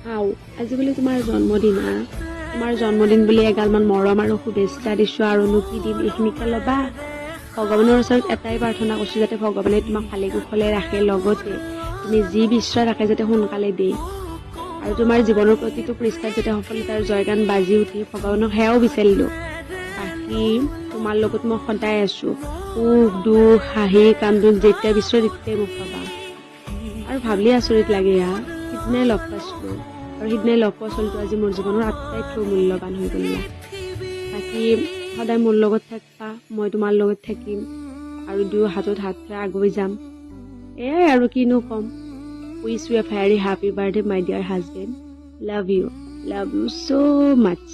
আজি বুলি তোমাৰ জন্মদিন তোমাৰ জন্মদিন বুলি এগালমান মৰম আৰু শুভেচ্ছা দিছো আৰুনো কি দিম, এইখিনিকে ল'বা। ভগৱানৰ ওচৰত এটাই প্ৰাৰ্থনা কৰিছো যাতে ভগৱানে তোমাক ভালে কুশলে ৰাখে, লগতে তুমি যি বিচৰা তাকে যাতে সোনকালে দিয়ে, আৰু তোমাৰ জীৱনৰ প্ৰতিটো পৃষ্ঠাত যাতে সফলতাৰ জয়গান বাজি উঠি ভগৱানক সেয়াও বিচাৰিলো। বাকী তোমাৰ লগত মই সদায় আছো, সুখ দুখ হাঁহি কান্দোন যেতিয়া বিচৰা তেতিয়াই মোক পাবা। আৰু ভাবিলে আচৰিত লাগে সিদিনাই লগ পাইছিলো, আৰু সিদিনাই লগ পোৱা চলটো আজি মোৰ জীৱনৰ আটাইতকৈ মূল্যৱান হৈ গ'ল। বাকী সদায় মোৰ লগত থাকিবা, মই তোমাৰ লগত থাকিম, আৰু দুয়ো হাতত হাত ধৰি আগুৱাই যাম। এয়াই আৰু কিনো ক'ম। Wish you a very happy birthday, my dear husband. Love you so much.